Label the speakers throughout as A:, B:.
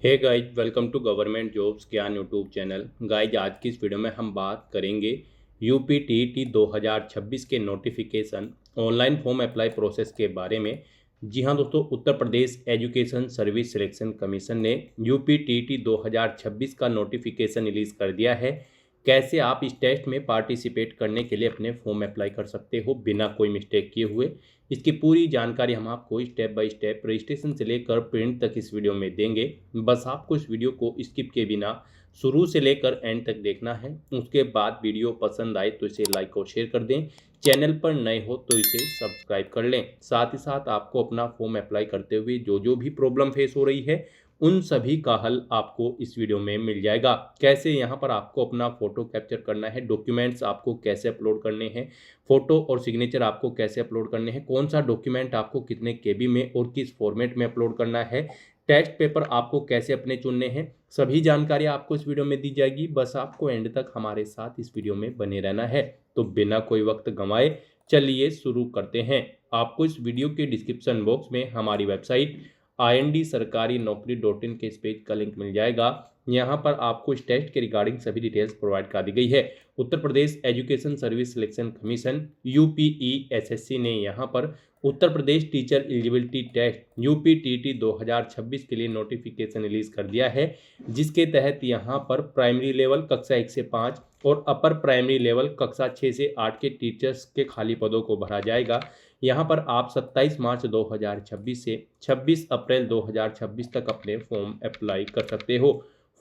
A: Hey guys, welcome to government jobs Gyan YouTube channel. Guys, आज की इस वीडियो में हम बात करेंगे यूपीटीटी 2026 के notification online form apply process के बारे में। जी हाँ दोस्तों, Uttar Pradesh education service selection commission ने यूपीटीटी 2026 का नोटिफिकेशन रिलीज़ कर दिया है। कैसे आप इस टेस्ट में पार्टिसिपेट करने के लिए अपने फॉर्म अप्लाई कर सकते हो बिना कोई मिस्टेक किए हुए, इसकी पूरी जानकारी हम आपको स्टेप बाय स्टेप रजिस्ट्रेशन से लेकर प्रिंट तक इस वीडियो में देंगे। बस आपको इस वीडियो को स्किप के बिना शुरू से लेकर एंड तक देखना है। उसके बाद वीडियो पसंद आए तो इसे लाइक और शेयर कर दें। चैनल पर नए हो तो इसे सब्सक्राइब कर लें। साथ ही साथ आपको अपना फॉर्म अप्लाई करते हुए जो जो भी प्रॉब्लम फेस हो रही है उन सभी का हल आपको इस वीडियो में मिल जाएगा। कैसे यहाँ पर आपको अपना फ़ोटो कैप्चर करना है, डॉक्यूमेंट्स आपको कैसे अपलोड करने हैं, फ़ोटो और सिग्नेचर आपको कैसे अपलोड करने हैं, कौन सा डॉक्यूमेंट आपको कितने केबी में और किस फॉर्मेट में अपलोड करना है, टेस्ट पेपर आपको कैसे अपने चुनने हैं, सभी जानकारी आपको इस वीडियो में दी जाएगी। बस आपको एंड तक हमारे साथ इस वीडियो में बने रहना है। तो बिना कोई वक्त गंवाए चलिए शुरू करते हैं। आपको इस वीडियो के डिस्क्रिप्शन बॉक्स में हमारी वेबसाइट ind-sarkari-naukri.in के इस पेज का लिंक मिल जाएगा। यहाँ पर आपको इस टेस्ट के रिगार्डिंग सभी डिटेल्स प्रोवाइड कर दी गई है। Uttar Pradesh education service selection commission यूपीईएसएससी ने यहाँ पर Uttar Pradesh teacher eligibility test UPTT 2026 के लिए नोटिफिकेशन रिलीज कर दिया है, जिसके तहत यहाँ पर प्राइमरी लेवल कक्षा 1 से 5 और अपर प्राइमरी लेवल कक्षा 6 से 8 के टीचर्स के खाली पदों को भरा जाएगा। यहाँ पर आप 27 मार्च 2026 से 26 अप्रैल 2026 तक अपने फॉर्म अप्लाई कर सकते हो।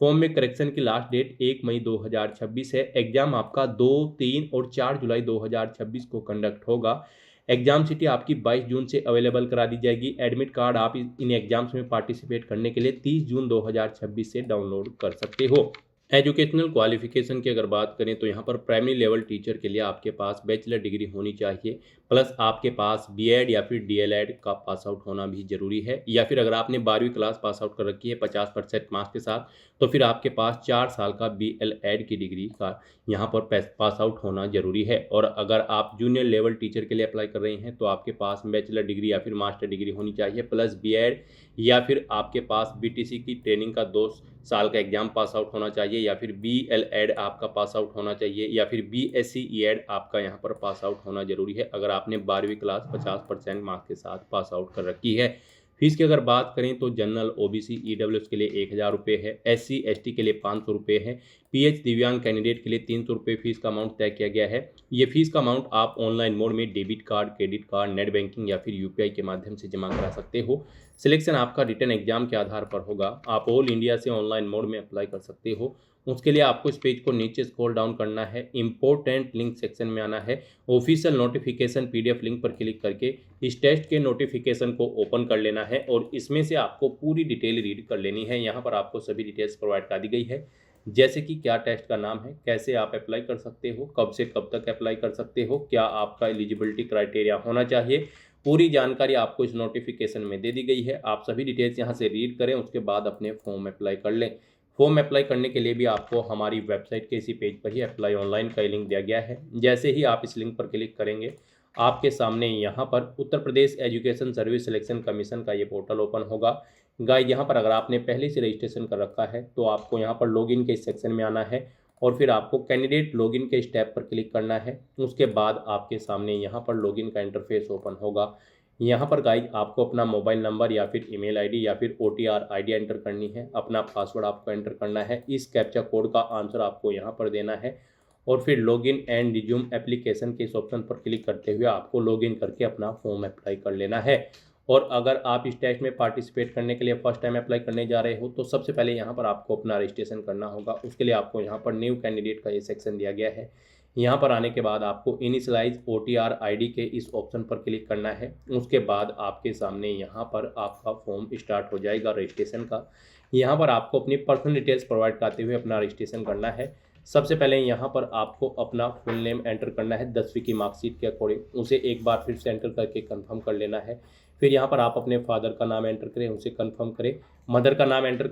A: फॉर्म में करेक्शन की लास्ट डेट 1 मई 2026 है। एग्जाम आपका 2, 3 और 4 जुलाई 2026 को कंडक्ट होगा। एग्जाम सिटी आपकी 22 जून से अवेलेबल करा दी जाएगी। एडमिट कार्ड आप इन एग्जाम्स में पार्टिसिपेट करने के लिए 30 जून 2026 से डाउनलोड कर सकते हो। एजुकेशनल क्वालिफिकेशन की अगर बात करें तो यहाँ पर प्राइमरी लेवल टीचर के लिए आपके पास बैचलर डिग्री होनी चाहिए, प्लस आपके पास बीएड या फिर डीएलएड का पास आउट होना भी जरूरी है। या फिर अगर आपने 12वीं क्लास पास आउट कर रखी है 50% मार्क्स के साथ, तो फिर आपके पास 4 साल का बीएलएड की डिग्री का यहाँ पर पास आउट होना जरूरी है। और अगर आप जूनियर लेवल टीचर के लिए अप्लाई कर रहे हैं तो आपके पास बैचलर डिग्री या फिर मास्टर डिग्री होनी चाहिए, प्लस बीएड या फिर आपके पास बीटीसी की ट्रेनिंग का 2 साल का एग्जाम पास आउट होना चाहिए, या फिर बीएलएड आपका पास आउट होना चाहिए, या फिर बीएससी ईएड आपका यहाँ पर पास आउट होना जरूरी है अगर आपने 12वीं क्लास 50% मार्क्स के साथ पास आउट कर रखी है। फीस की अगर बात करें तो जनरल ओबीसी ईडब्ल्यूएस के लिए 1000 रुपये है, एससी एसटी के लिए 500 रुपये है, पीएच दिव्यांग कैंडिडेट के लिए 300 रुपये फीस का अमाउंट तय किया गया है। ये फीस का अमाउंट आप ऑनलाइन मोड में debit card, credit card, net banking या फिर यूपीआई के माध्यम से जमा करा सकते हो। सिलेक्शन आपका रिटन एग्जाम के आधार पर होगा। आप ऑल इंडिया से ऑनलाइन मोड में अप्लाई कर सकते हो। उसके लिए आपको इस पेज को नीचे स्क्रॉल डाउन करना है, इंपॉर्टेंट लिंक सेक्शन में आना है, ऑफिशियल नोटिफिकेशन पीडीएफ लिंक पर क्लिक करके इस टेस्ट के नोटिफिकेशन को ओपन कर लेना है और इसमें से आपको पूरी डिटेल रीड कर लेनी है। यहाँ पर आपको सभी डिटेल्स प्रोवाइड कर दी गई है, जैसे कि क्या टेस्ट का नाम है, कैसे आप अप्लाई कर सकते हो, कब से कब तक अप्लाई कर सकते हो, क्या आपका एलिजिबिलिटी क्राइटेरिया होना चाहिए। पूरी जानकारी आपको इस नोटिफिकेशन में दे दी गई है। आप सभी डिटेल्स यहाँ से रीड करें, उसके बाद अपने फॉर्म अप्लाई कर लें। फॉर्म अप्लाई करने के लिए भी आपको हमारी वेबसाइट के इसी पेज पर ही अप्लाई ऑनलाइन का लिंक दिया गया है। जैसे ही आप इस लिंक पर क्लिक करेंगे, आपके सामने यहाँ पर Uttar Pradesh education service selection commission का ये पोर्टल ओपन होगा। गाइस, यहाँ पर अगर आपने पहले से रजिस्ट्रेशन कर रखा है तो आपको यहाँ पर लॉगिन के इस सेक्शन में आना है और फिर आपको कैंडिडेट लॉगिन के स्टेप पर क्लिक करना है। उसके बाद आपके सामने यहाँ पर लॉगिन का इंटरफेस ओपन होगा। यहाँ पर गाइस, आपको अपना मोबाइल नंबर या फिर ईमेल आईडी या फिर ओटीआर आईडी एंटर करनी है, अपना पासवर्ड आपको एंटर करना है, इस कैप्चा कोड का आंसर आपको यहाँ पर देना है और फिर लॉगिन एंड रिज्यूम एप्लीकेशन के इस ऑप्शन पर क्लिक करते हुए आपको लॉगिन करके अपना फॉर्म अप्लाई कर लेना है। और अगर आप इस टेस्ट में पार्टिसिपेट करने के लिए फर्स्ट टाइम अप्लाई करने जा रहे हो तो सबसे पहले यहाँ पर आपको अपना रजिस्ट्रेशन करना होगा। उसके लिए आपको यहाँ पर न्यू कैंडिडेट का ये सेक्शन दिया गया है। यहाँ पर आने के बाद आपको इनिशियलाइज ओटीआर आईडी के इस ऑप्शन पर क्लिक करना है। उसके बाद आपके सामने यहाँ पर आपका फॉर्म स्टार्ट हो जाएगा रजिस्ट्रेशन का। यहाँ पर आपको अपनी पर्सनल डिटेल्स प्रोवाइड करते हुए अपना रजिस्ट्रेशन करना है। सबसे पहले यहाँ पर आपको अपना फुल नेम एंटर करना है 10वीं की मार्कशीट के अकॉर्डिंग, उसे एक बार फिर से एंटर करके कंफर्म कर लेना है। फिर यहाँ पर आप अपने फादर का नाम एंटर करें, उसे कंफर्म करें, मदर का नाम एंटर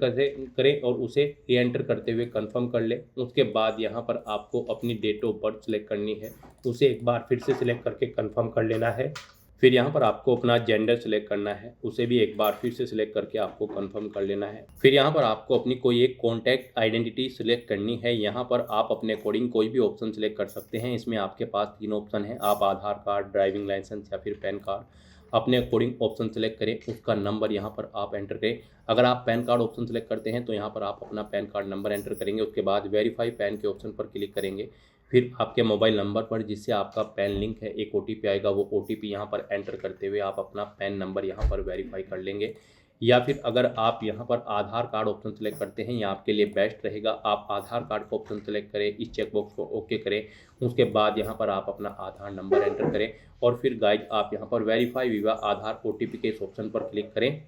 A: करें और उसे री एंटर करते हुए कंफर्म कर लें। उसके बाद यहाँ पर आपको अपनी डेट ऑफ बर्थ सेलेक्ट करनी है, उसे एक बार फिर से सिलेक्ट करके कंफर्म कर लेना है। फिर यहाँ पर आपको अपना जेंडर सिलेक्ट करना है, उसे भी एक बार फिर से सिलेक्ट करके आपको कंफर्म कर लेना है। फिर यहाँ पर आपको अपनी कोई एक कॉन्टैक्ट आइडेंटिटी सिलेक्ट करनी है। यहाँ पर आप अपने अकॉर्डिंग कोई भी ऑप्शन सिलेक्ट कर सकते हैं। इसमें आपके पास 3 ऑप्शन हैं, आप आधार कार्ड, ड्राइविंग लाइसेंस या फिर पैन कार्ड अपने अकॉर्डिंग ऑप्शन सेलेक्ट करें, उसका नंबर यहाँ पर आप एंटर करें। अगर आप पैन कार्ड ऑप्शन सेलेक्ट करते हैं तो यहाँ पर आप अपना पैन कार्ड नंबर एंटर करेंगे, उसके बाद वेरीफाई पैन के ऑप्शन पर क्लिक करेंगे। फिर आपके मोबाइल नंबर पर जिससे आपका पैन लिंक है एक ओटीपी आएगा, वो ओटीपी यहाँ पर एंटर करते हुए आप अपना पैन नंबर यहाँ पर वेरीफाई कर लेंगे। या फिर अगर आप यहाँ पर आधार कार्ड ऑप्शन सेलेक्ट करते हैं, यह आपके लिए बेस्ट रहेगा। आप आधार कार्ड को ऑप्शन सेलेक्ट करें, इस चेकबॉक्स को ओके करें, उसके बाद यहाँ पर आप अपना आधार नंबर एंटर करें और फिर गाइज आप यहाँ पर वेरीफाई विवा आधार ओटीपी के इस ऑप्शन पर क्लिक करें।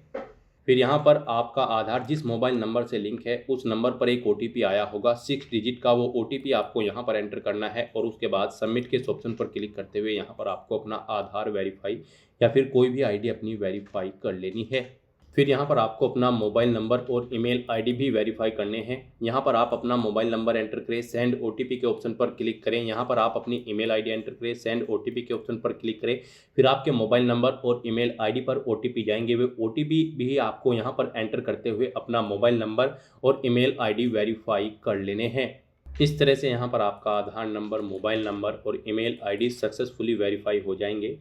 A: फिर यहाँ पर आपका आधार जिस मोबाइल नंबर से लिंक है उस नंबर पर एक ओटीपी आया होगा 6 डिजिट का, वो ओटीपी आपको यहाँ पर एंटर करना है और उसके बाद सबमिट के इस ऑप्शन पर क्लिक करते हुए यहाँ पर आपको अपना आधार वेरीफाई या फिर कोई भी आईडी अपनी वेरीफाई कर लेनी है। फिर यहाँ पर आपको अपना मोबाइल नंबर और ईमेल आईडी भी वेरीफाई करने हैं। यहाँ पर आप अपना मोबाइल नंबर एंटर करें, सेंड ओटीपी के ऑप्शन पर क्लिक करें। यहाँ पर आप अपनी ईमेल आईडी एंटर करें, सेंड ओटीपी के ऑप्शन पर क्लिक करें। फिर आपके मोबाइल नंबर और ईमेल आईडी पर ओटीपी जाएंगे, वे ओटीपी भी आपको यहाँ पर एंटर करते हुए अपना मोबाइल नंबर और ईमेल आईडी वेरीफाई कर लेने हैं। इस तरह से यहाँ पर आपका आधार नंबर, मोबाइल नंबर और ईमेल आईडी सक्सेसफुली वेरीफाई हो जाएंगे।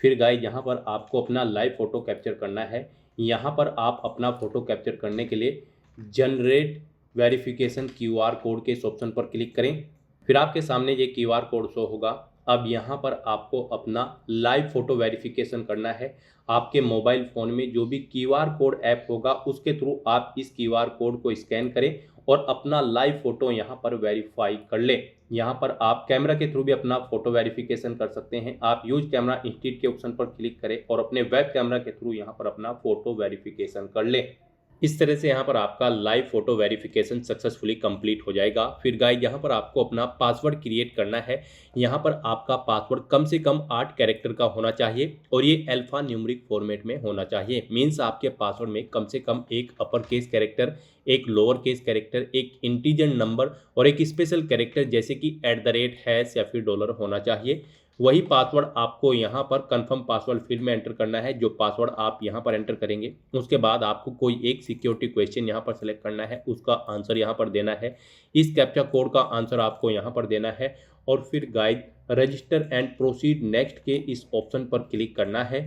A: फिर गाइस यहाँ पर आपको अपना लाइव फ़ोटो कैप्चर करना है। यहाँ पर आप अपना फ़ोटो कैप्चर करने के लिए जनरेट वेरिफिकेशन क्यूआर कोड के इस ऑप्शन पर क्लिक करें। फिर आपके सामने ये क्यूआर कोड शो होगा। अब यहाँ पर आपको अपना लाइव फ़ोटो वेरिफिकेशन करना है। आपके मोबाइल फ़ोन में जो भी क्यूआर कोड ऐप होगा उसके थ्रू आप इस क्यूआर कोड को स्कैन करें और अपना लाइव फ़ोटो यहाँ पर वेरीफाई कर लें। यहाँ पर आप कैमरा के थ्रू भी अपना फ़ोटो वेरिफिकेशन कर सकते हैं। आप यूज कैमरा इंस्टीट्यूट के ऑप्शन पर क्लिक करें और अपने वेब कैमरा के थ्रू यहाँ पर अपना फ़ोटो वेरिफिकेशन कर लें। इस तरह से यहाँ पर आपका live photo verification successfully complete हो जाएगा। फिर गाइस यहाँ पर आपको अपना पासवर्ड क्रिएट करना है। यहाँ पर आपका पासवर्ड कम से कम 8 कैरेक्टर का होना चाहिए और ये अल्फा न्यूमेरिक फॉर्मेट में होना चाहिए। मीन्स आपके पासवर्ड में कम से कम एक अपर केस कैरेक्टर, एक लोअर केस कैरेक्टर, एक इंटीजर नंबर और एक स्पेशल कैरेक्टर जैसे कि @ या फिर डॉलर होना चाहिए। वही पासवर्ड आपको यहाँ पर कंफर्म पासवर्ड फील्ड में एंटर करना है। जो पासवर्ड आप यहाँ पर एंटर करेंगे उसके बाद आपको कोई एक सिक्योरिटी क्वेश्चन यहाँ पर सेलेक्ट करना है, उसका आंसर यहाँ पर देना है। इस कैप्चा कोड का आंसर आपको यहाँ पर देना है और फिर guide register and proceed next के इस ऑप्शन पर क्लिक करना है।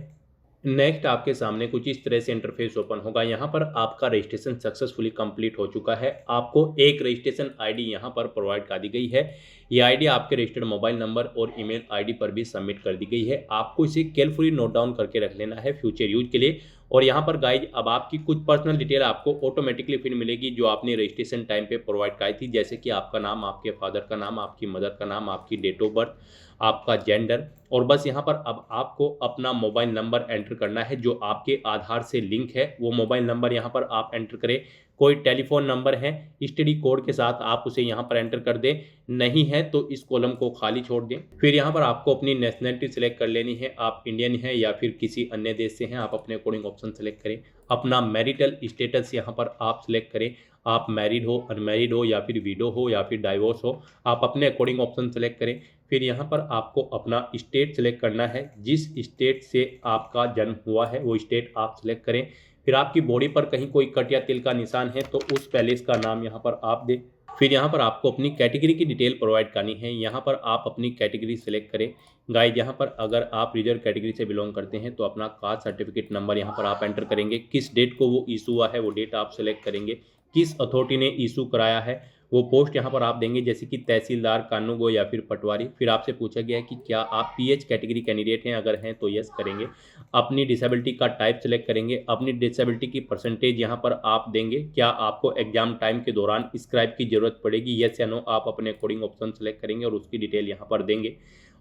A: नेक्स्ट आपके सामने कुछ इस तरह से इंटरफेस ओपन होगा। यहाँ पर आपका रजिस्ट्रेशन सक्सेसफुली कंप्लीट हो चुका है। आपको एक रजिस्ट्रेशन आईडी यहाँ पर प्रोवाइड कर दी गई है। ये आईडी आपके रजिस्टर्ड मोबाइल नंबर और ईमेल आईडी पर भी सबमिट कर दी गई है। आपको इसे केयरफुली नोट डाउन करके रख लेना है फ्यूचर यूज के लिए। और यहाँ पर गाइज अब आपकी कुछ पर्सनल डिटेल आपको ऑटोमेटिकली फिर मिलेगी जो आपने रजिस्ट्रेशन टाइम पे प्रोवाइड कराई थी, जैसे कि आपका नाम, आपके फादर का नाम, आपकी मदर का नाम, आपकी डेट ऑफ बर्थ, आपका जेंडर। और बस यहाँ पर अब आपको अपना मोबाइल नंबर एंटर करना है जो आपके आधार से लिंक है। वो मोबाइल नंबर यहाँ पर आप एंटर करें। कोई टेलीफोन नंबर है एसटीडी कोड के साथ आप उसे यहाँ पर एंटर कर दें, नहीं है तो इस कॉलम को खाली छोड़ दें। फिर यहाँ पर आपको अपनी नेशनलिटी सिलेक्ट कर लेनी है, आप इंडियन हैं या फिर किसी अन्य देश से हैं, आप अपने अकॉर्डिंग ऑप्शन सेलेक्ट करें। अपना मैरिटल स्टेटस यहाँ पर आप सिलेक्ट करें, आप मैरिड हो, अनमैरिड हो या फिर विडो हो या फिर डाइवोर्स हो, आप अपने अकॉर्डिंग ऑप्शन सेलेक्ट करें। फिर यहाँ पर आपको अपना स्टेट सेलेक्ट करना है, जिस स्टेट से आपका जन्म हुआ है वो स्टेट आप सिलेक्ट करें। फिर आपकी बॉडी पर कहीं कोई कट या तिल का निशान है तो उस पैलेस का नाम यहाँ पर आप दें। फिर यहाँ पर आपको अपनी कैटेगरी की डिटेल प्रोवाइड करनी है। यहाँ पर आप अपनी कैटेगरी सेलेक्ट करें। गाइस यहाँ पर अगर आप रिजर्व कैटेगरी से बिलोंग करते हैं तो अपना कास्ट सर्टिफिकेट नंबर यहाँ पर आप एंटर करेंगे। किस डेट को वो इशू हुआ है वो डेट आप सेलेक्ट करेंगे। किस अथॉरिटी ने इशू कराया है वो पोस्ट यहाँ पर आप देंगे, जैसे कि तहसीलदार, कानूगो या फिर पटवारी। फिर आपसे पूछा गया है कि क्या आप पीएच कैटेगरी कैंडिडेट हैं, अगर हैं तो यस करेंगे। अपनी डिसेबिलिटी का टाइप सेलेक्ट करेंगे। अपनी डिसेबिलिटी की परसेंटेज यहाँ पर आप देंगे। क्या आपको एग्जाम टाइम के दौरान स्क्राइब की जरूरत पड़ेगी, यस या नो, आप अपने अकॉर्डिंग ऑप्शन सेलेक्ट करेंगे और उसकी डिटेल यहाँ पर देंगे।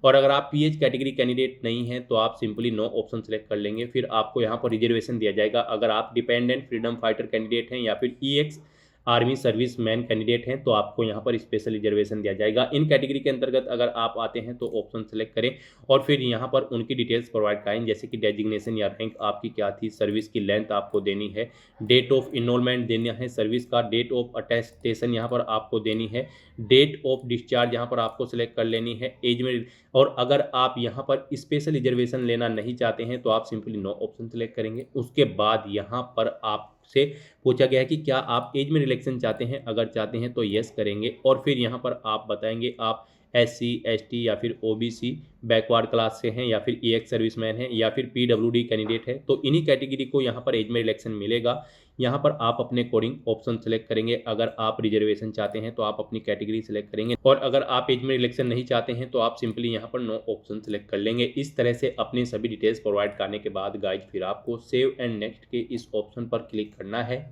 A: और अगर आप पीएच कैटेगरी कैंडिडेट नहीं हैं तो आप सिंपली नो ऑप्शन सेलेक्ट कर लेंगे। फिर आपको यहाँ पर रिजर्वेशन दिया जाएगा। अगर आप डिपेंडेंट फ्रीडम फाइटर कैंडिडेट हैं या फिर ex army service man candidate हैं तो आपको यहाँ पर स्पेशल रिजर्वेशन दिया जाएगा। इन कैटेगरी के अंतर्गत अगर आप आते हैं तो ऑप्शन सेलेक्ट करें और फिर यहाँ पर उनकी डिटेल्स प्रोवाइड कराएं, जैसे कि डेजिग्नेशन या रैंक आपकी क्या थी, सर्विस की लेंथ आपको देनी है, डेट ऑफ इनरोलमेंट देना है सर्विस का, डेट ऑफ अटेस्टेशन यहाँ पर आपको देनी है, डेट ऑफ डिस्चार्ज यहाँ पर आपको सिलेक्ट कर लेनी है, एज में। और अगर आप यहाँ पर स्पेशल रिजर्वेशन लेना नहीं चाहते हैं तो आप सिंपली नो ऑप्शन सेलेक्ट करेंगे। उसके बाद यहाँ पर आपसे पूछा गया है कि क्या आप एज में रिलैक्सेशन चाहते हैं, अगर चाहते हैं तो यस करेंगे और फिर यहाँ पर आप बताएंगे आप SC ST या फिर OBC बैकवर्ड क्लास से हैं या फिर EX सर्विसमैन हैं या फिर PWD कैंडिडेट है, तो इन्हीं कैटेगरी को यहाँ पर एज में रिलैक्सेशन मिलेगा। यहाँ पर आप अपने अकॉर्डिंग ऑप्शन सेलेक्ट करेंगे। अगर आप रिजर्वेशन चाहते हैं तो आप अपनी कैटेगरी सेलेक्ट करेंगे और अगर आप एज में रिलैक्सेशन नहीं चाहते हैं तो आप सिंपली यहाँ पर नो ऑप्शन सेलेक्ट कर लेंगे। इस तरह से अपनी सभी डिटेल्स प्रोवाइड करने के बाद गाइज फिर आपको सेव एंड नेक्स्ट के इस ऑप्शन पर क्लिक करना है।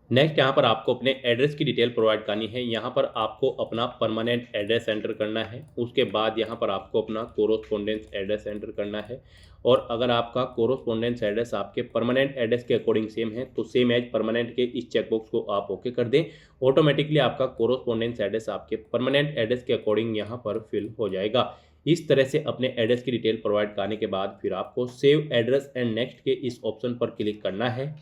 A: नेक्स्ट यहाँ पर आपको अपने एड्रेस की डिटेल प्रोवाइड करनी है। यहाँ पर आपको अपना परमानेंट एड्रेस एंटर करना है। उसके बाद यहाँ पर आपको अपना कोरोस्पोंडेंस एड्रेस एंटर करना है और अगर आपका कोरोस्पोंडेंस एड्रेस आपके परमानेंट एड्रेस के अकॉर्डिंग सेम है तो सेम एज परमानेंट के इस चेकबॉक्स को आप ओके कर दें। ऑटोमेटिकली आपका कोरोस्पोंडेंस एड्रेस आपके परमानेंट एड्रेस के अकॉर्डिंग यहाँ पर फिल हो जाएगा। इस तरह से अपने एड्रेस की डिटेल प्रोवाइड करने के बाद फिर आपको सेव एड्रेस एंड नेक्स्ट के इस ऑप्शन पर क्लिक करना है।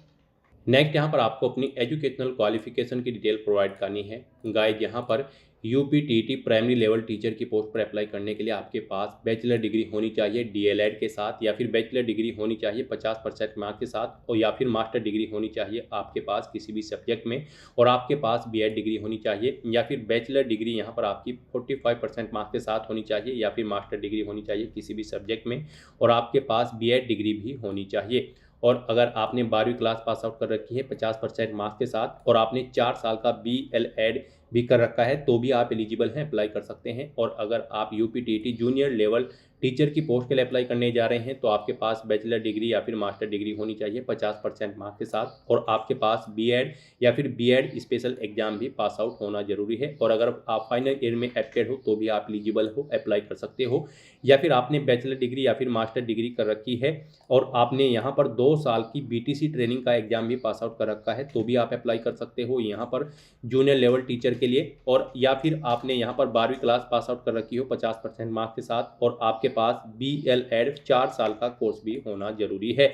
A: नेक्स्ट यहाँ पर आपको अपनी एजुकेशनल क्वालिफिकेशन की डिटेल प्रोवाइड करनी है। गाइज यहाँ पर UPTT प्राइमरी लेवल टीचर की पोस्ट पर अप्लाई करने के लिए आपके पास बैचलर डिग्री होनी चाहिए DLED के साथ या फिर बैचलर डिग्री होनी चाहिए 50% मार्क्स के साथ और या फिर मास्टर डिग्री होनी चाहिए आपके पास किसी भी सब्जेक्ट में और आपके पास BEd डिग्री होनी चाहिए या फिर बैचलर डिग्री यहाँ पर आपकी 45% मार्क्स के साथ होनी चाहिए या फिर मास्टर डिग्री होनी चाहिए किसी भी सब्जेक्ट में और आपके पास BEd डिग्री भी होनी चाहिए। और अगर आपने 12वीं क्लास पास आउट कर रखी है 50% मार्क्स के साथ और आपने 4 साल का BLEd भी कर रखा है तो भी आप एलिजिबल हैं, अप्लाई कर सकते हैं। और अगर आप UPTT जूनियर लेवल टीचर की पोस्ट के लिए अप्लाई करने जा रहे हैं तो आपके पास बैचलर डिग्री या फिर मास्टर डिग्री होनी चाहिए 50% मार्क्स के साथ और आपके पास BEd या फिर BEd स्पेशल एग्जाम भी पास आउट होना जरूरी है। और अगर आप फाइनल ईयर में एप्टेड हो तो भी आप एलिजिबल हो, अप्लाई कर सकते हो। या फिर आपने बैचलर डिग्री या फिर मास्टर डिग्री कर रखी है और आपने यहाँ पर 2 साल की BTC ट्रेनिंग का एग्जाम भी पास आउट कर रखा है तो भी आप अप्लाई कर सकते हो यहाँ पर जूनियर लेवल टीचर के लिए। और या फिर आपने यहाँ पर 12वीं क्लास पास आउट कर रखी हो 50% मार्क्स के साथ और आपके पास BLEd 4 साल का कोर्स भी होना जरूरी है।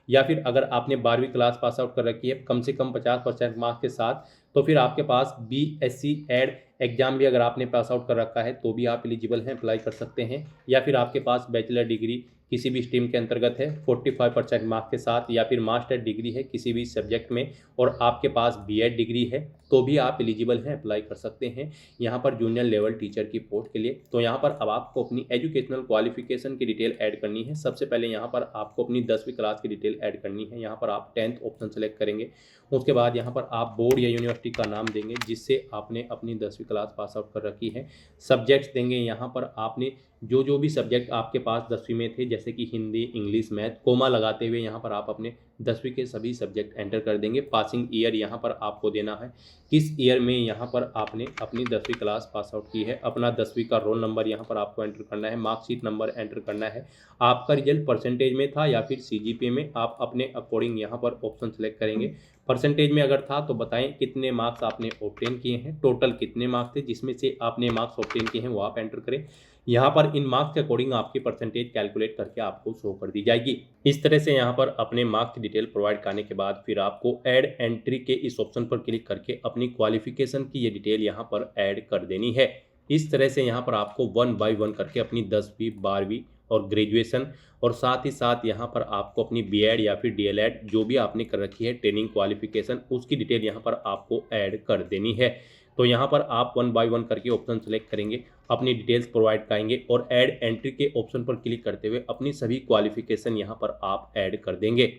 A: या फिर अगर आपने 12वीं क्लास पास आउट कर रखी है कम से कम 50% मार्क्स के साथ तो फिर आपके पास BSc एड एग्जाम भी अगर आपने पास आउट कर रखा है तो भी आप एलिजिबल हैं, अप्लाई कर सकते हैं। या फिर आपके पास बैचलर डिग्री किसी भी स्ट्रीम के अंतर्गत है 45% मार्क्स के साथ या फिर मास्टर डिग्री है किसी भी सब्जेक्ट में और आपके पास BEd डिग्री है तो भी आप एलिजिबल हैं, अप्लाई कर सकते हैं यहाँ पर जूनियर लेवल टीचर की पोस्ट के लिए। तो यहाँ पर अब आपको अपनी एजुकेशनल क्वालिफिकेशन की डिटेल ऐड करनी है। सबसे पहले यहाँ पर आपको अपनी 10वीं क्लास की डिटेल ऐड करनी है। यहाँ पर आप 10th ऑप्शन सेलेक्ट करेंगे। उसके बाद यहाँ पर आप बोर्ड या यूनिवर्सिटी का नाम देंगे जिससे आपने अपनी 10वीं क्लास पास आउट कर रखी है। सब्जेक्ट्स देंगे, यहाँ पर आपने जो भी सब्जेक्ट आपके पास 10वीं में थे जैसे कि हिंदी, इंग्लिश, मैथ, कोमा लगाते हुए यहाँ पर आप अपने 10वीं के सभी सब्जेक्ट एंटर कर देंगे। पासिंग ईयर यहाँ पर आपको देना है, किस ईयर में यहाँ पर आपने अपनी 10वीं क्लास पास आउट की है। अपना 10वीं का रोल नंबर यहाँ पर आपको एंटर करना है, मार्कशीट नंबर एंटर करना है। आपका रिजल्ट परसेंटेज में था या फिर CGPA में, आप अपने अकॉर्डिंग यहाँ पर ऑप्शन सेलेक्ट करेंगे। परसेंटेज में अगर था तो बताएं कितने मार्क्स आपने ऑब्टेन किए हैं, टोटल कितने मार्क्स थे जिसमें से आपने मार्क्स ऑब्टेन किए हैं वो आप एंटर करें। यहाँ पर इन मार्क्स के अकॉर्डिंग आपकी परसेंटेज कैलकुलेट करके आपको शो कर दी जाएगी। इस तरह से यहाँ पर अपने मार्क्स की डिटेल प्रोवाइड करने के बाद फिर आपको ऐड एंट्री के इस ऑप्शन पर क्लिक करके अपनी क्वालिफिकेशन की ये डिटेल यहाँ पर ऐड कर देनी है। इस तरह से यहाँ पर आपको 1 बाय 1 करके अपनी 10वीं, 12वीं और ग्रेजुएशन और साथ ही साथ यहाँ पर आपको अपनी BEd या फिर DLED जो भी आपने कर रखी है ट्रेनिंग क्वालिफिकेशन उसकी डिटेल यहाँ पर आपको ऐड कर देनी है। तो यहाँ पर आप 1 बाय 1 करके ऑप्शन सेलेक्ट करेंगे, अपनी डिटेल्स प्रोवाइड करेंगे और ऐड एंट्री के ऑप्शन पर क्लिक करते हुए अपनी सभी क्वालिफिकेशन यहाँ पर आप ऐड कर देंगे।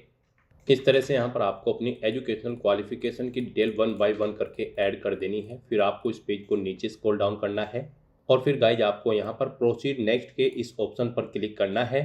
A: इस तरह से यहाँ पर आपको अपनी एजुकेशनल क्वालिफिकेशन की डिटेल 1 बाय 1 करके ऐड कर देनी है। फिर आपको इस पेज को नीचे स्क्रॉल डाउन करना है और फिर गाइज आपको यहाँ पर प्रोसीड नेक्स्ट के इस ऑप्शन पर क्लिक करना है।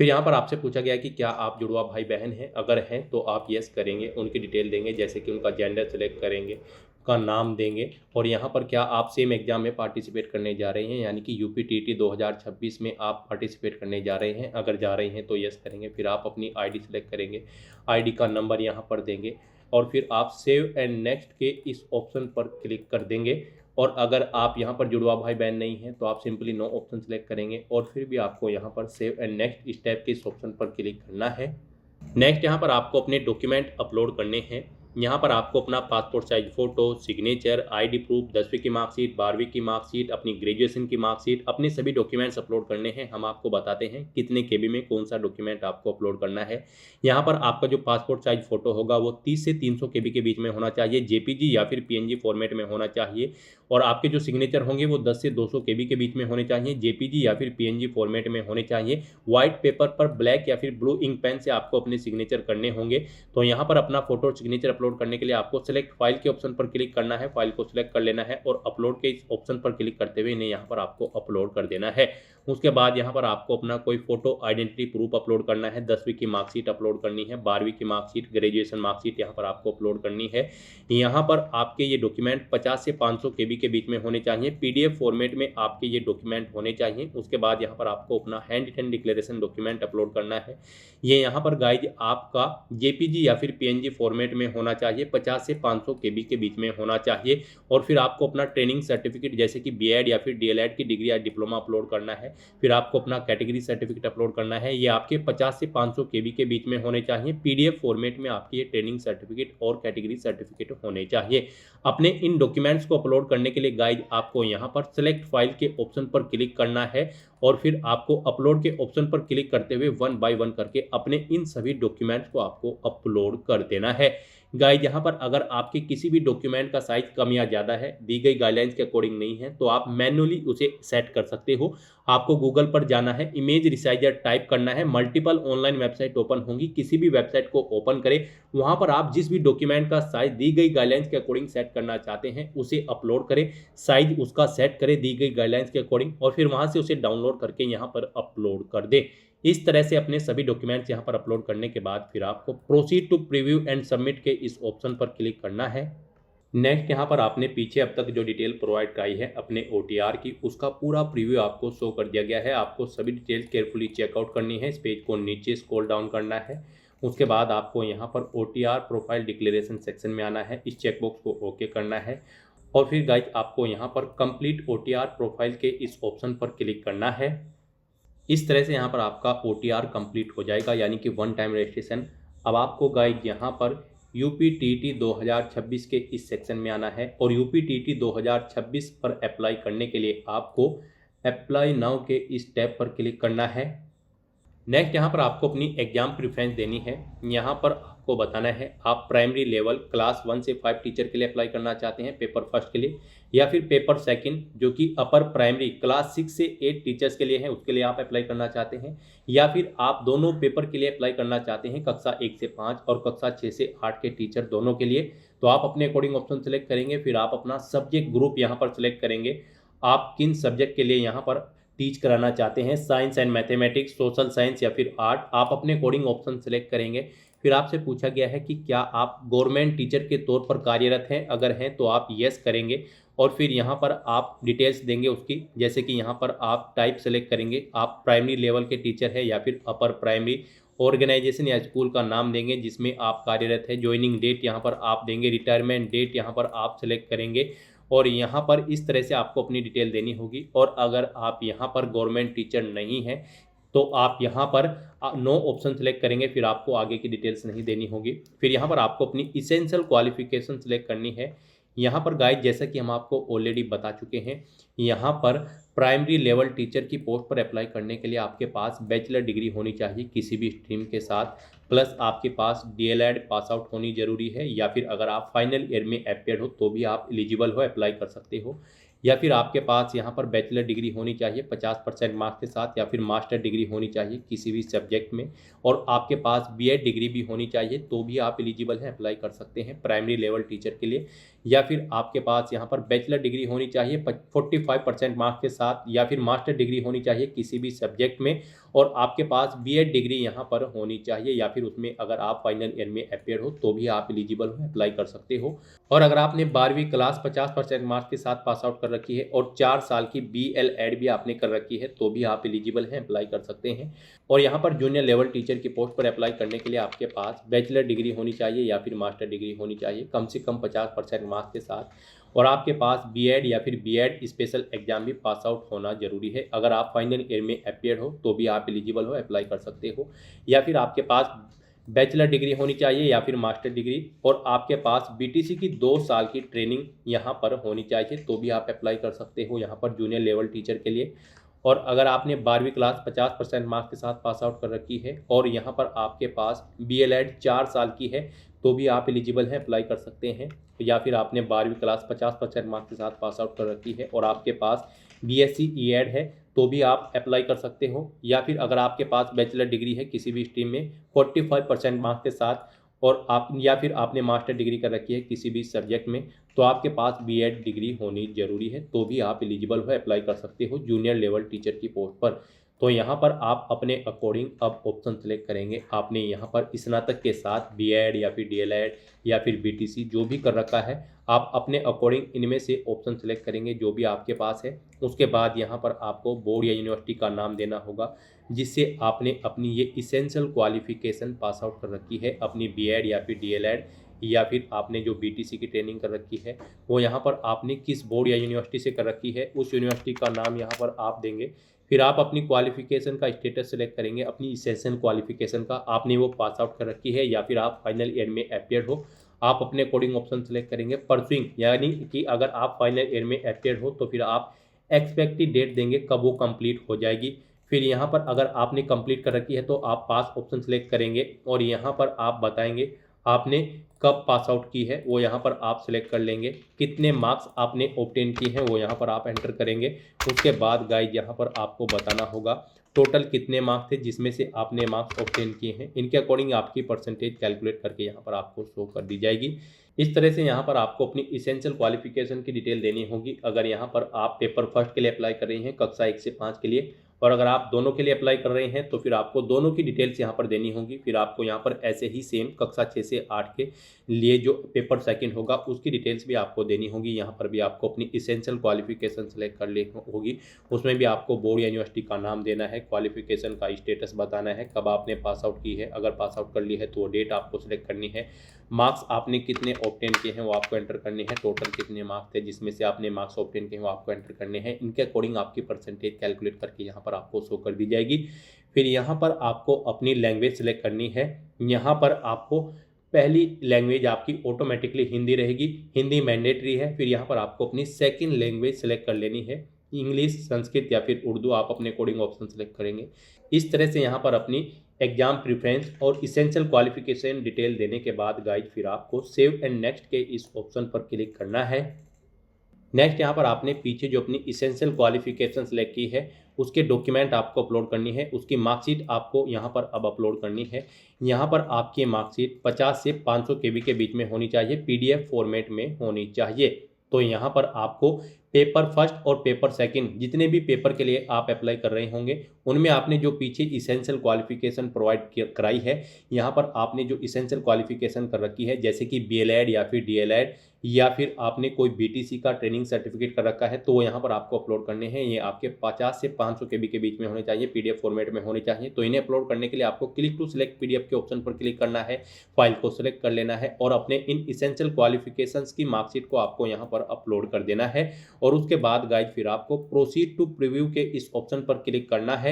A: फिर यहाँ पर आपसे पूछा गया कि क्या आप जुड़वा भाई बहन हैं, अगर हैं तो आप यस करेंगे, उनकी डिटेल देंगे जैसे कि उनका जेंडर सेलेक्ट करेंगे, का नाम देंगे और यहाँ पर क्या आप सेम एग्जाम में पार्टिसिपेट करने जा रहे हैं यानी कि UPTT 2026 में आप पार्टिसिपेट करने जा रहे हैं, अगर जा रहे हैं तो यस करेंगे। फिर आप अपनी ID सेलेक्ट करेंगे, ID का नंबर यहाँ पर देंगे, और फिर आप सेव एंड नेक्स्ट के इस ऑप्शन पर क्लिक कर देंगे। और अगर आप यहाँ पर जुड़वा भाई बहन नहीं हैं तो आप सिंपली नो ऑप्शन सेलेक्ट करेंगे और फिर भी आपको यहाँ पर सेव एंड नेक्स्ट इस टाइप के इस ऑप्शन पर क्लिक करना है। नेक्स्ट यहाँ पर आपको अपने डॉक्यूमेंट अपलोड करने हैं। यहाँ पर आपको अपना passport size photo, signature, ID proof, 10वीं की मार्कशीट, 12वीं की मार्कशीट, अपनी ग्रेजुएशन की मार्कशीट, अपने सभी डॉक्यूमेंट्स अपलोड करने हैं। हम आपको बताते हैं कितने केबी में कौन सा डॉक्यूमेंट आपको अपलोड करना है। यहाँ पर आपका जो पासपोर्ट साइज फ़ोटो होगा वो 30 से 300 केबी के बीच में होना चाहिए, जेपीजी या फिर पीएनजी फॉर्मेट में होना चाहिए। और आपके जो सिग्नेचर होंगे वो 10 से 200 केबी के बीच में होने चाहिए, जेपीजी या फिर पीएनजी फॉर्मेट में होने चाहिए। व्हाइट पेपर पर ब्लैक या फिर ब्लू इंक पेन से आपको अपने सिग्नेचर करने होंगे। तो यहाँ पर अपना फोटो और सिग्नेचर अपलोड करने के लिए आपको सेलेक्ट फाइल के ऑप्शन पर क्लिक करना है, फाइल को सिलेक्ट कर लेना है और अपलोड के इस ऑप्शन पर क्लिक करते हुए इन्हें यहाँ पर आपको अपलोड कर देना है। उसके बाद यहाँ पर आपको अपना कोई फोटो आइडेंटिटी प्रूफ अपलोड करना है, 10वीं की मार्कशीट अपलोड करनी है, 12वीं की मार्कशीट, ग्रेजुएशन मार्कशीट यहाँ पर आपको अपलोड करनी है। यहाँ पर आपके ये डॉक्यूमेंट 50 से 500 केबी के बीच में होने चाहिए, पीडीएफ फॉर्मेट में आपके ये डॉक्यूमेंट होने चाहिए। उसके बाद यहाँ पर आपको अपना handwritten declaration document upload करना है। ये यहाँ पर गाइज आपका जेपीजी या फिर पीएनजी फॉर्मेट में होना चाहिए, 50 से 500 केबी के बीच में होना चाहिए। और फिर आपको अपना ट्रेनिंग सर्टिफिकेट जैसे कि बीएड या फिर डीएलएड की डिग्री या डिप्लोमा अपलोड करना है। फिर आपको अपना कैटेगरी सर्टिफिकेट अपलोड करना है, ये आपके 50 से 500 केबी के बीच में होने चाहिए। पीडीएफ फॉर्मेट में आपकी ये ट्रेनिंग सर्टिफिकेट और कैटेगरी सर्टिफिकेट होने चाहिए। अपने इन डॉक्यूमेंट्स को अपलोड करने के लिए गाइज आपको यहाँ पर सेलेक्ट फाइल के ऑप्शन पर क्लिक करना है और फिर आपको अपलोड के ऑप्शन पर क्लिक करते हुए 1 बाय 1 करके अपने इन सभी डॉक्यूमेंट्स को आपको अपलोड कर देना है। गाइज यहाँ पर अगर आपके किसी भी डॉक्यूमेंट का साइज कम या ज़्यादा है, दी गई गाइडलाइंस के अकॉर्डिंग नहीं है, तो आप मैन्युअली उसे सेट कर सकते हो। आपको गूगल पर जाना है, इमेज रिसाइजर टाइप करना है, मल्टीपल ऑनलाइन वेबसाइट ओपन होंगी, किसी भी वेबसाइट को ओपन करें, वहाँ पर आप जिस भी डॉक्यूमेंट का साइज दी गई गाइडलाइंस के अकॉर्डिंग सेट करना चाहते हैं उसे अपलोड करें, साइज उसका सेट करें दी गई गाइडलाइंस के अकॉर्डिंग और फिर वहाँ से उसे डाउनलोड करके यहाँ पर अपलोड कर दें। इस तरह से अपने सभी डॉक्यूमेंट्स यहाँ पर अपलोड करने के बाद फिर आपको proceed to preview and submit के इस ऑप्शन पर क्लिक करना है। नेक्स्ट यहाँ पर आपने पीछे अब तक जो डिटेल प्रोवाइड कराई है अपने OTR की, उसका पूरा प्रीव्यू आपको शो कर दिया गया है। आपको सभी डिटेल केयरफुली चेकआउट करनी है, इस पेज को नीचे स्क्रॉल डाउन करना है। उसके बाद आपको यहाँ पर OTR प्रोफाइल डिक्लेरेशन सेक्शन में आना है, इस चेकबॉक्स को ओके करना है और फिर गाइज आपको यहाँ पर कंप्लीट OTR प्रोफाइल के इस ऑप्शन पर क्लिक करना है। इस तरह से यहाँ पर आपका OTR कंप्लीट हो जाएगा, यानी कि 1 टाइम रजिस्ट्रेशन। अब आपको गाइज यहाँ पर UPTT 2026 के इस सेक्शन में आना है और UPTT 2026 पर अप्लाई करने के लिए आपको अप्लाई नाउ के इस टैब पर क्लिक करना है। नेक्स्ट यहाँ पर आपको अपनी एग्जाम प्रेफरेंस देनी है। यहाँ पर आपको बताना है आप प्राइमरी लेवल क्लास 1 से 5 टीचर के लिए अप्लाई करना चाहते हैं पेपर फर्स्ट के लिए, या फिर पेपर सेकंड जो कि अपर प्राइमरी क्लास 6 से 8 टीचर्स के लिए है उसके लिए आप अप्लाई करना चाहते हैं, या फिर आप दोनों पेपर के लिए अप्लाई करना चाहते हैं कक्षा 1 से 5 और कक्षा 6 से 8 के टीचर दोनों के लिए। तो आप अपने अकॉर्डिंग ऑप्शन सेलेक्ट करेंगे, फिर आप अपना सब्जेक्ट ग्रुप यहाँ पर सेलेक्ट करेंगे, आप किन सब्जेक्ट के लिए यहाँ पर टीच कराना चाहते हैं, science and mathematics, social science या फिर आर्ट, आप अपने कोडिंग ऑप्शन सेलेक्ट करेंगे। फिर आपसे पूछा गया है कि क्या आप गवर्नमेंट टीचर के तौर पर कार्यरत हैं, अगर हैं तो आप यस करेंगे और फिर यहाँ पर आप डिटेल्स देंगे उसकी, जैसे कि यहाँ पर आप टाइप सेलेक्ट करेंगे, आप प्राइमरी लेवल के टीचर हैं या फिर अपर प्राइमरी, ऑर्गेनाइजेशन या स्कूल का नाम देंगे जिसमें आप कार्यरत है, ज्वाइनिंग डेट यहाँ पर आप देंगे, रिटायरमेंट डेट यहाँ पर आप सेलेक्ट करेंगे और यहाँ पर इस तरह से आपको अपनी डिटेल देनी होगी। और अगर आप यहाँ पर गवर्नमेंट टीचर नहीं हैं तो आप यहाँ पर नो ऑप्शन सेलेक्ट करेंगे, फिर आपको आगे की डिटेल्स नहीं देनी होगी। फिर यहाँ पर आपको अपनी इसेंशियल क्वालिफिकेशन सेलेक्ट करनी है। यहाँ पर गाइड जैसा कि हम आपको ऑलरेडी बता चुके हैं, यहाँ पर प्राइमरी लेवल टीचर की पोस्ट पर अप्लाई करने के लिए आपके पास बैचलर डिग्री होनी चाहिए किसी भी स्ट्रीम के साथ, प्लस आपके पास DLED पास आउट होनी जरूरी है, या फिर अगर आप फाइनल ईयर में अपेयर हो तो भी आप एलिजिबल हो, अप्लाई कर सकते हो, या फिर आपके पास यहाँ पर बैचलर डिग्री होनी चाहिए 50% मार्क्स के साथ, या फिर मास्टर डिग्री होनी चाहिए किसी भी सब्जेक्ट में, और आपके पास BEd डिग्री भी होनी चाहिए तो भी आप एलिजिबल हैं, अप्लाई कर सकते हैं प्राइमरी लेवल टीचर के लिए। या फिर आपके पास यहाँ पर बैचलर डिग्री होनी चाहिए 45% मार्क्स के साथ, या फिर मास्टर डिग्री होनी चाहिए किसी भी सब्जेक्ट में, और आपके पास बीएड डिग्री यहाँ पर होनी चाहिए, या फिर उसमें अगर आप फाइनल ईयर में अपेयर हो तो भी आप एलिजिबल हो, अप्लाई कर सकते हो। और अगर आपने 12वीं क्लास 50% मार्क्स के साथ पास आउट कर रखी है और 4 साल की BL-एड भी आपने कर रखी है तो भी आप एलिजिबल हैं, अप्लाई कर सकते हैं। और यहाँ पर जूनियर लेवल टीचर की पोस्ट पर अप्लाई करने के लिए आपके पास बैचलर डिग्री होनी चाहिए या फिर मास्टर डिग्री होनी चाहिए कम से कम 50% मार्क्स के साथ, और आपके पास बीएड या फिर बीएड स्पेशल एग्जाम भी पास आउट होना जरूरी है। अगर आप फाइनल ईयर में अपेयर हो तो भी आप एलिजिबल हो, अप्लाई कर सकते हो। या फिर आपके पास बैचलर डिग्री होनी चाहिए या फिर मास्टर डिग्री, और आपके पास बीटीसी की 2 साल की ट्रेनिंग यहाँ पर होनी चाहिए तो भी आप अप्लाई कर सकते हो यहाँ पर जूनियर लेवल टीचर के लिए। और अगर आपने 12वीं क्लास 50% मार्क्स के साथ पास आउट कर रखी है और यहाँ पर आपके पास BL-एड 4 साल की है तो भी आप एलिजिबल हैं, अप्लाई कर सकते हैं। या फिर आपने 12वीं क्लास 50% मार्क्स के साथ पास आउट कर रखी है और आपके पास BSc E-एड है तो भी आप अप्लाई कर सकते हो। या फिर अगर आपके पास बैचलर डिग्री है किसी भी स्ट्रीम में 45% मार्क्स के साथ, और आप या फिर आपने मास्टर डिग्री कर रखी है किसी भी सब्जेक्ट में, तो आपके पास बीएड डिग्री होनी जरूरी है तो भी आप एलिजिबल हो, अप्लाई कर सकते हो जूनियर लेवल टीचर की पोस्ट पर। तो यहाँ पर आप अपने अकॉर्डिंग अब ऑप्शन सेलेक्ट करेंगे। आपने यहाँ पर स्नातक के साथ बीएड या फिर डीएलएड या फिर बीटीसी जो भी कर रखा है, आप अपने अकॉर्डिंग इनमें से ऑप्शन सेलेक्ट करेंगे जो भी आपके पास है। उसके बाद यहाँ पर आपको बोर्ड या यूनिवर्सिटी का नाम देना होगा जिससे आपने अपनी ये इसेंशियल क्वालिफिकेशन पास आउट कर रखी है, अपनी बीएड या फिर डीएलएड या फिर आपने जो बीटीसी की ट्रेनिंग कर रखी है वो यहाँ पर आपने किस बोर्ड या यूनिवर्सिटी से कर रखी है उस यूनिवर्सिटी का नाम यहाँ पर आप देंगे। फिर आप अपनी क्वालिफिकेशन का स्टेटस सेलेक्ट करेंगे, अपनी इसेंशियल क्वालिफिकेशन का आपने वो पास आउट कर रखी है या फिर आप फाइनल ईयर में अपेयर हो, आप अपने अकॉर्डिंग ऑप्शन सेलेक्ट करेंगे। परसुइंग यानी कि अगर आप फाइनल ईयर में अपेयर हो तो फिर आप एक्सपेक्टेड डेट देंगे कब वो कंप्लीट हो जाएगी। फिर यहाँ पर अगर आपने कंप्लीट कर रखी है तो आप पास ऑप्शन सेलेक्ट करेंगे और यहाँ पर आप बताएंगे आपने कब पास आउट की है, वो यहाँ पर आप सिलेक्ट कर लेंगे। कितने मार्क्स आपने ऑब्टेन किए हैं वो यहाँ पर आप एंटर करेंगे। उसके बाद गाइज यहाँ पर आपको बताना होगा टोटल कितने मार्क्स थे जिसमें से आपने मार्क्स ऑब्टेन किए हैं, इनके अकॉर्डिंग आपकी परसेंटेज कैलकुलेट करके यहाँ पर आपको शो कर दी जाएगी। इस तरह से यहाँ पर आपको अपनी इसेंशियल क्वालिफिकेशन की डिटेल देनी होगी। अगर यहाँ पर आप पेपर फर्स्ट के लिए अप्लाई कर रही हैं कक्षा 1 से 5 के लिए, और अगर आप दोनों के लिए अप्लाई कर रहे हैं तो फिर आपको दोनों की डिटेल्स यहाँ पर देनी होगी। फिर आपको यहाँ पर ऐसे ही सेम कक्षा 6 से 8 के लिए जो पेपर सेकंड होगा उसकी डिटेल्स भी आपको देनी होगी। यहाँ पर भी आपको अपनी इसेंशियल क्वालिफिकेशन सेलेक्ट कर लेनी होगी। उसमें भी आपको बोर्ड या यूनिवर्सिटी का नाम देना है, क्वालिफिकेशन का स्टेटस बताना है, कब आपने पास आउट की है, अगर पास आउट कर ली है तो वो डेट आपको सिलेक्ट करनी है, मार्क्स आपने कितने ऑब्टेन किए हैं वो आपको एंटर करने हैं, टोटल कितने मार्क्स थे जिसमें से आपने मार्क्स ऑब्टेन किए हैं वो आपको एंटर करने हैं। इनके अकॉर्डिंग आपकी परसेंटेज कैलकुलेट करके यहाँ पर आपको शो कर दी जाएगी। फिर यहाँ पर आपको अपनी लैंग्वेज सेलेक्ट करनी है। यहाँ पर आपको पहली लैंग्वेज आपकी ऑटोमेटिकली हिंदी रहेगी, हिंदी मैंडेटरी है। फिर यहाँ पर आपको अपनी सेकंड लैंग्वेज सेलेक्ट कर लेनी है, इंग्लिश, संस्कृत या फिर उर्दू, आप अपने अकॉर्डिंग ऑप्शन सेलेक्ट करेंगे। इस तरह से यहाँ पर अपनी एग्जाम प्रेफरेंस और इसेंशियल क्वालिफिकेशन डिटेल देने के बाद गाइज फिर आपको सेव एंड नेक्स्ट के इस ऑप्शन पर क्लिक करना है। नेक्स्ट यहाँ पर आपने पीछे जो अपनी इसेंशियल क्वालिफिकेशन सेलेक्ट की है उसके डॉक्यूमेंट आपको अपलोड करनी है, उसकी मार्कशीट आपको यहाँ पर अब अपलोड करनी है। यहाँ पर आपकी मार्कशीट 50 से 500 KB के बीच में होनी चाहिए, PDF फॉर्मेट में होनी चाहिए। तो यहाँ पर आपको पेपर फर्स्ट और पेपर सेकंड जितने भी पेपर के लिए आप अप्लाई कर रहे होंगे उनमें आपने जो पीछे इसेंशियल क्वालिफिकेशन प्रोवाइड कराई है, यहाँ पर आपने जो इसेंशियल क्वालिफिकेशन कर रखी है जैसे कि BL-एड या फिर DL-एड या फिर आपने कोई BTC का ट्रेनिंग सर्टिफिकेट कर रखा है तो वो यहाँ पर आपको अपलोड करने हैं। ये आपके 50 से 500 KB के बीच में होने चाहिए, PDF फॉर्मेट में होने चाहिए। तो इन्हें अपलोड करने के लिए आपको क्लिक टू सिलेक्ट PDF के ऑप्शन पर क्लिक करना है, फाइल को सिलेक्ट कर लेना है और अपने इन इसेंशियल क्वालिफिकेशंस की मार्कशीट को आपको यहाँ पर अपलोड कर देना है। और उसके बाद गाइज फिर आपको प्रोसीड टू प्रीव्यू के इस ऑप्शन पर क्लिक करना है।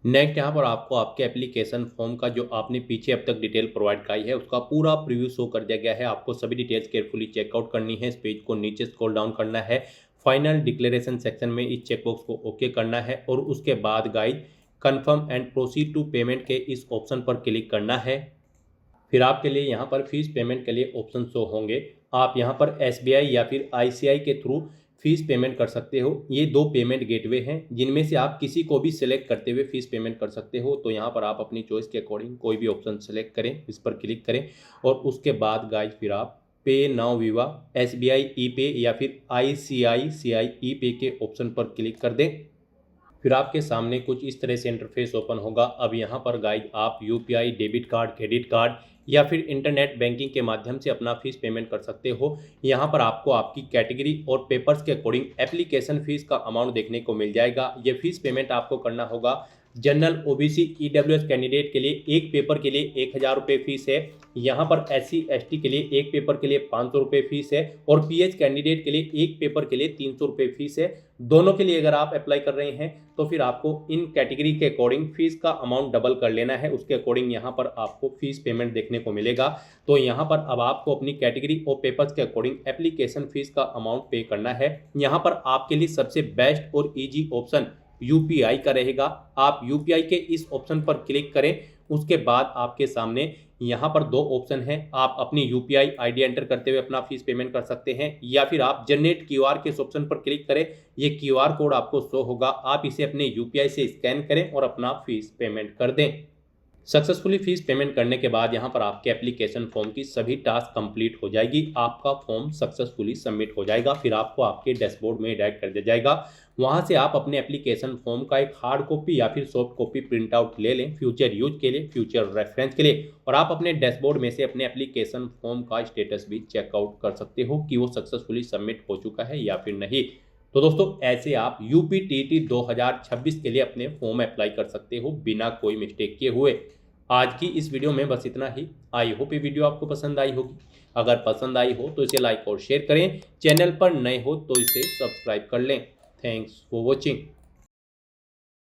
A: नेक्स्ट यहाँ पर आपको आपके एप्लीकेशन फॉर्म का जो आपने पीछे अब तक डिटेल प्रोवाइड कराई है उसका पूरा प्रीव्यू शो कर दिया गया है। आपको सभी डिटेल्स केयरफुली चेकआउट करनी है, इस पेज को नीचे स्क्रॉल डाउन करना है, फाइनल डिक्लेरेशन सेक्शन में इस चेकबॉक्स को ओके करना है और उसके बाद guys confirm and proceed to payment के इस ऑप्शन पर क्लिक करना है। फिर आपके लिए यहाँ पर फीस पेमेंट के लिए ऑप्शन शो होंगे। आप यहाँ पर SBI या फिर ICI के थ्रू फीस पेमेंट कर सकते हो। ये 2 पेमेंट गेटवे हैं जिनमें से आप किसी को भी सिलेक्ट करते हुए फीस पेमेंट कर सकते हो। तो यहाँ पर आप अपनी चॉइस के अकॉर्डिंग कोई भी ऑप्शन सेलेक्ट करें, इस पर क्लिक करें और उसके बाद गाइज फिर आप पे नाउ विवा, SBI ई पे या फिर ICICI ई पे के ऑप्शन पर क्लिक कर दें। फिर आपके सामने कुछ इस तरह से इंटरफेस ओपन होगा। अब यहाँ पर गाइस आप UPI, debit card, credit card या फिर इंटरनेट बैंकिंग के माध्यम से अपना फीस पेमेंट कर सकते हो। यहाँ पर आपको आपकी कैटेगरी और पेपर्स के अकॉर्डिंग एप्लीकेशन फीस का अमाउंट देखने को मिल जाएगा। ये फीस पेमेंट आपको करना होगा। जनरल, OBC, EWS कैंडिडेट के लिए एक पेपर के लिए 1000 रुपये फीस है। यहाँ पर SC ST के लिए एक पेपर के लिए 500 रुपये फीस है और PH कैंडिडेट के लिए एक पेपर के लिए 300 रुपये फीस है। दोनों के लिए अगर आप अप्लाई कर रहे हैं तो फिर आपको इन कैटेगरी के अकॉर्डिंग फीस का अमाउंट डबल कर लेना है। उसके अकॉर्डिंग यहाँ पर आपको फीस पेमेंट देखने को मिलेगा। तो यहाँ पर अब आपको अपनी कैटेगरी और पेपर्स के अकॉर्डिंग एप्लीकेशन फीस का अमाउंट पे करना है। यहाँ पर आपके लिए सबसे बेस्ट और ईजी ऑप्शन UPI का रहेगा। आप UPI के इस ऑप्शन पर क्लिक करें। उसके बाद आपके सामने यहाँ पर दो ऑप्शन हैं। आप अपनी UPI ID एंटर करते हुए अपना फीस पेमेंट कर सकते हैं या फिर आप जनरेट QR के इस ऑप्शन पर क्लिक करें। ये QR कोड आपको शो होगा, आप इसे अपने UPI से स्कैन करें और अपना फीस पेमेंट कर दें। सक्सेसफुली फीस पेमेंट करने के बाद यहाँ पर आपके एप्लीकेशन फॉर्म की सभी टास्क कंप्लीट हो जाएगी। आपका फॉर्म सक्सेसफुली सबमिट हो जाएगा। फिर आपको आपके डैशबोर्ड में डायरेक्ट कर दिया जाएगा। वहाँ से आप अपने एप्लीकेशन फॉर्म का एक हार्ड कॉपी या फिर सॉफ्ट कॉपी प्रिंट आउट ले लें फ्यूचर यूज के लिए, फ्यूचर रेफरेंस के लिए, और आप अपने डैशबोर्ड में से अपने एप्लीकेशन फॉर्म का स्टेटस भी चेकआउट कर सकते हो कि वो सक्सेसफुली सबमिट हो चुका है या फिर नहीं। तो दोस्तों ऐसे आप UPTT 2026 के लिए अपने फॉर्म अप्लाई कर सकते हो बिना कोई मिस्टेक किए हुए। आज की इस वीडियो में बस इतना ही। आई होप ये वीडियो आपको पसंद आई होगी। अगर पसंद आई हो तो इसे लाइक और शेयर करें। चैनल पर नए हो तो इसे सब्सक्राइब कर लें। Thanks for watching.